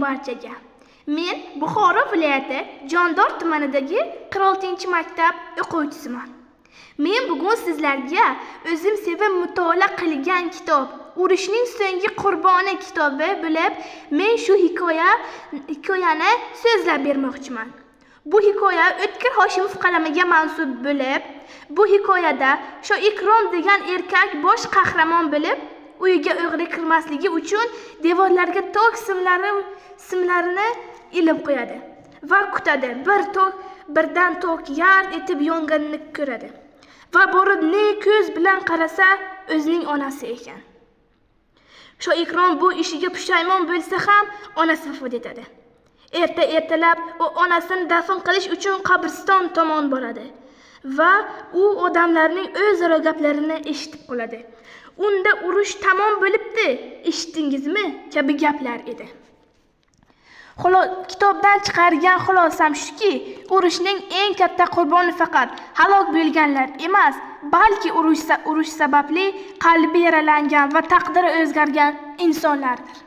barchaga. Men Buxoro viloyati Jondor tumanidagi 46-maktab o'quvchisiman. Men bugun sizlarga o'zim sevib mutolaa qilgan kitob Urushning so'nggi qurboni kitobi bo'lib, men shu hikoyani so'zlab bermoqchiman. Bu hikoya O'tkir Hoshimov qalamiga mansub bo'lib, bu hikoyada shu Ikrom degan erkak bosh qahramon bo'lib, uyiga o'g'ri kirmasligi uchun devorlarga tok simlarini ilib qo'yadi va kutadi. Birdan tok yard etib yonganini ko'radi va borib ne ko'z bilan qarasa, o'zining onasi ekan. Shu Ikrom bu ishiga pushaymon bo'lsa ham, onasi vafot etadi. Ertalab u onasini dafn qilish uchun qabriston tomon boradi va u odamlarning o'zaro gaplarini eshitib qoladi. Unda urush tamom bo'libdi, eshitdingizmi? kabi gaplar edi. Kitobdan chiqargan xulosam shuki, urushning eng katta qurboni faqat halok bo'lganlar emas, balki urush sababli qalbi yaralangan va taqdiri o'zgargan insonlardir.